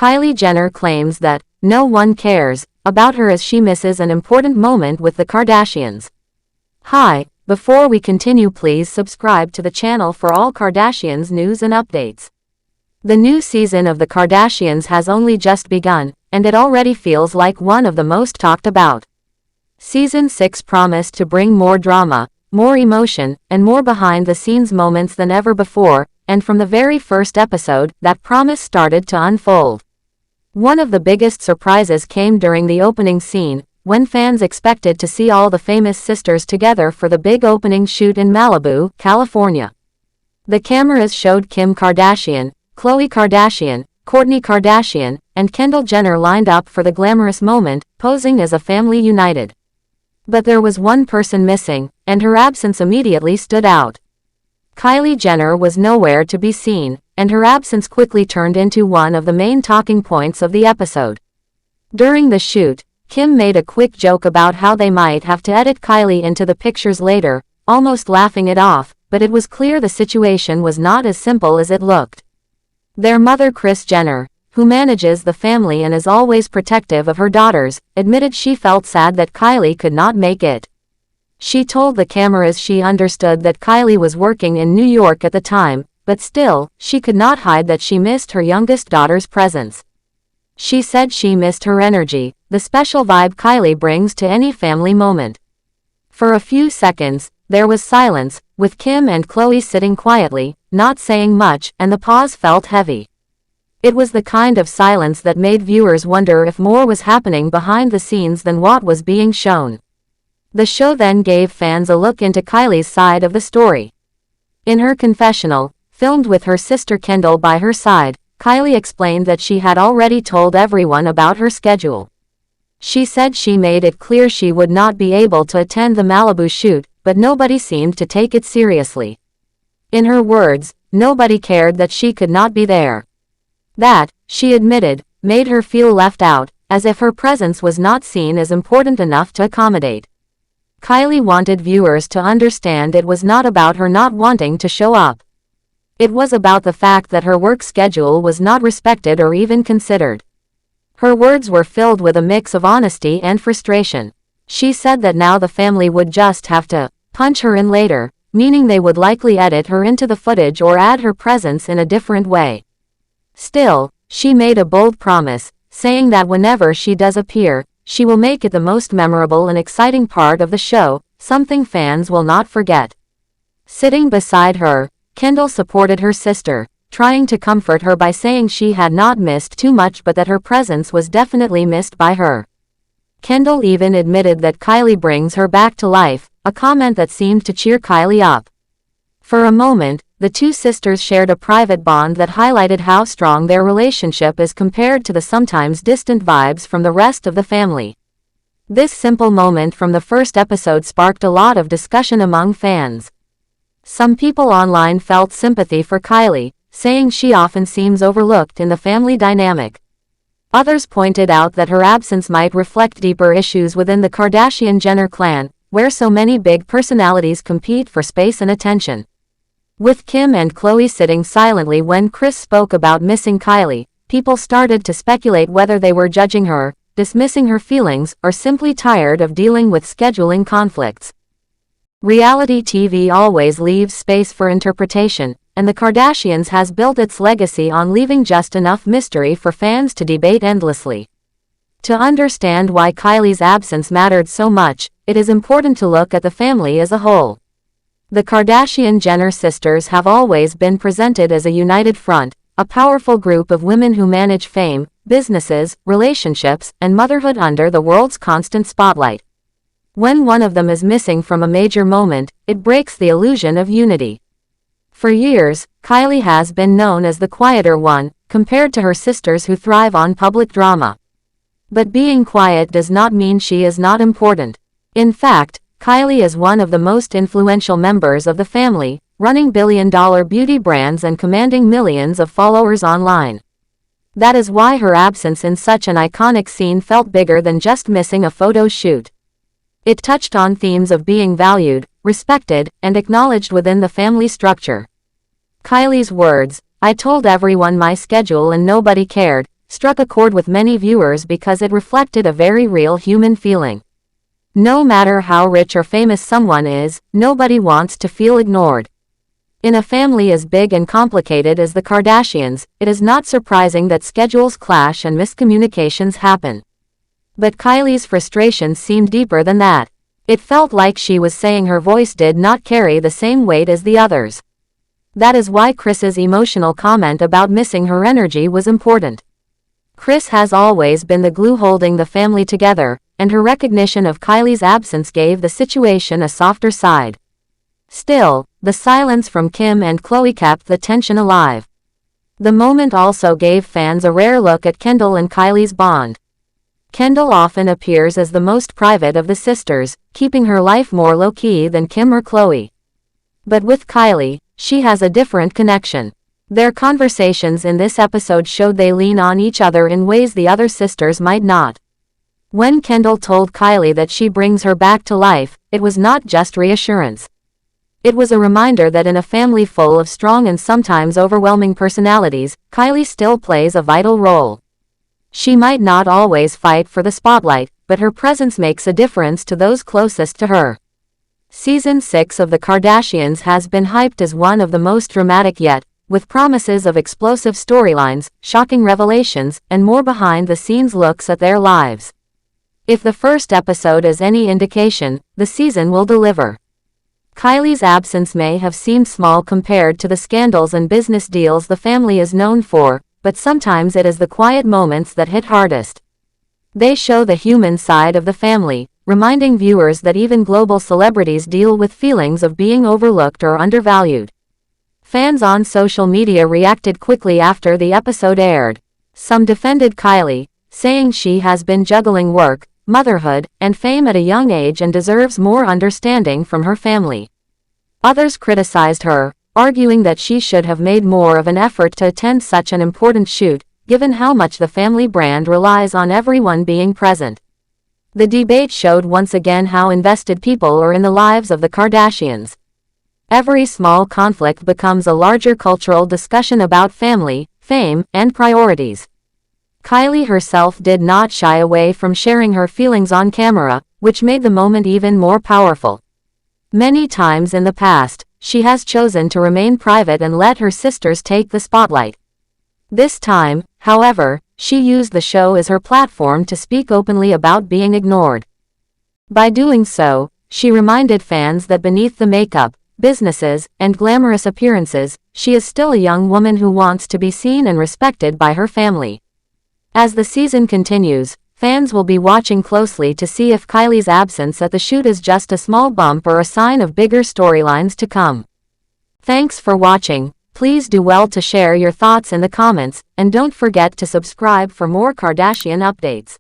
Kylie Jenner claims that no one cares about her as she misses an important moment with the Kardashians. Hi, before we continue, please subscribe to the channel for all Kardashians news and updates. The new season of the Kardashians has only just begun, and it already feels like one of the most talked about. Season 6 promised to bring more drama, more emotion, and more behind-the-scenes moments than ever before, and from the very first episode, that promise started to unfold. One of the biggest surprises came during the opening scene, when fans expected to see all the famous sisters together for the big opening shoot in Malibu, California. The cameras showed Kim Kardashian, Khloe Kardashian, Kourtney Kardashian, and Kendall Jenner lined up for the glamorous moment, posing as a family united. But there was one person missing, and her absence immediately stood out. Kylie Jenner was nowhere to be seen, and her absence quickly turned into one of the main talking points of the episode. During the shoot, Kim made a quick joke about how they might have to edit Kylie into the pictures later, almost laughing it off, but it was clear the situation was not as simple as it looked. Their mother, Kris Jenner, who manages the family and is always protective of her daughters, admitted she felt sad that Kylie could not make it. She told the cameras she understood that Kylie was working in New York at the time, but still, she could not hide that she missed her youngest daughter's presence. She said she missed her energy, the special vibe Kylie brings to any family moment. For a few seconds, there was silence, with Kim and Khloe sitting quietly, not saying much, and the pause felt heavy. It was the kind of silence that made viewers wonder if more was happening behind the scenes than what was being shown. The show then gave fans a look into Kylie's side of the story. In her confessional, filmed with her sister Kendall by her side, Kylie explained that she had already told everyone about her schedule. She said she made it clear she would not be able to attend the Malibu shoot, but nobody seemed to take it seriously. In her words, nobody cared that she could not be there. That, she admitted, made her feel left out, as if her presence was not seen as important enough to accommodate. Kylie wanted viewers to understand it was not about her not wanting to show up. It was about the fact that her work schedule was not respected or even considered. Her words were filled with a mix of honesty and frustration. She said that now the family would just have to punch her in later, meaning they would likely edit her into the footage or add her presence in a different way. Still, she made a bold promise, saying that whenever she does appear, she will make it the most memorable and exciting part of the show, something fans will not forget. Sitting beside her, Kendall supported her sister, trying to comfort her by saying she had not missed too much but that her presence was definitely missed by her. Kendall even admitted that Kylie brings her back to life, a comment that seemed to cheer Kylie up. For a moment, the two sisters shared a private bond that highlighted how strong their relationship is compared to the sometimes distant vibes from the rest of the family. This simple moment from the first episode sparked a lot of discussion among fans. Some people online felt sympathy for Kylie, saying she often seems overlooked in the family dynamic. Others pointed out that her absence might reflect deeper issues within the Kardashian-Jenner clan, where so many big personalities compete for space and attention. With Kim and Khloe sitting silently when Kris spoke about missing Kylie, people started to speculate whether they were judging her, dismissing her feelings, or simply tired of dealing with scheduling conflicts. Reality TV always leaves space for interpretation, and the Kardashians has built its legacy on leaving just enough mystery for fans to debate endlessly. To understand why Kylie's absence mattered so much, it is important to look at the family as a whole. The Kardashian-Jenner sisters have always been presented as a united front, a powerful group of women who manage fame, businesses, relationships, and motherhood under the world's constant spotlight. When one of them is missing from a major moment, it breaks the illusion of unity. For years, Kylie has been known as the quieter one, compared to her sisters who thrive on public drama. But being quiet does not mean she is not important. In fact, Kylie is one of the most influential members of the family, running billion-dollar beauty brands and commanding millions of followers online. That is why her absence in such an iconic scene felt bigger than just missing a photo shoot. It touched on themes of being valued, respected, and acknowledged within the family structure. Kylie's words, "I told everyone my schedule and nobody cared," struck a chord with many viewers because it reflected a very real human feeling. No matter how rich or famous someone is, nobody wants to feel ignored. In a family as big and complicated as the Kardashians, it is not surprising that schedules clash and miscommunications happen. But Kylie's frustration seemed deeper than that. It felt like she was saying her voice did not carry the same weight as the others. That is why Kris's emotional comment about missing her energy was important. Kris has always been the glue holding the family together, and her recognition of Kylie's absence gave the situation a softer side. Still, the silence from Kim and Khloe kept the tension alive. The moment also gave fans a rare look at Kendall and Kylie's bond. Kendall often appears as the most private of the sisters, keeping her life more low-key than Kim or Khloe. But with Kylie, she has a different connection. Their conversations in this episode showed they lean on each other in ways the other sisters might not. When Kendall told Kylie that she brings her back to life, it was not just reassurance. It was a reminder that in a family full of strong and sometimes overwhelming personalities, Kylie still plays a vital role. She might not always fight for the spotlight, but her presence makes a difference to those closest to her. Season 6 of The Kardashians has been hyped as one of the most dramatic yet, with promises of explosive storylines, shocking revelations, and more behind-the-scenes looks at their lives. If the first episode is any indication, the season will deliver. Kylie's absence may have seemed small compared to the scandals and business deals the family is known for, but sometimes it is the quiet moments that hit hardest. They show the human side of the family, reminding viewers that even global celebrities deal with feelings of being overlooked or undervalued. Fans on social media reacted quickly after the episode aired. Some defended Kylie, saying she has been juggling work, motherhood, and fame at a young age and deserves more understanding from her family. Others criticized her, arguing that she should have made more of an effort to attend such an important shoot, given how much the family brand relies on everyone being present. The debate showed once again how invested people are in the lives of the Kardashians. Every small conflict becomes a larger cultural discussion about family, fame, and priorities. Kylie herself did not shy away from sharing her feelings on camera, which made the moment even more powerful. Many times in the past, she has chosen to remain private and let her sisters take the spotlight. This time, however, she used the show as her platform to speak openly about being ignored. By doing so, she reminded fans that beneath the makeup, businesses, and glamorous appearances, she is still a young woman who wants to be seen and respected by her family. As the season continues, fans will be watching closely to see if Kylie's absence at the shoot is just a small bump or a sign of bigger storylines to come. Thanks for watching. Please do well to share your thoughts in the comments, and don't forget to subscribe for more Kardashian updates.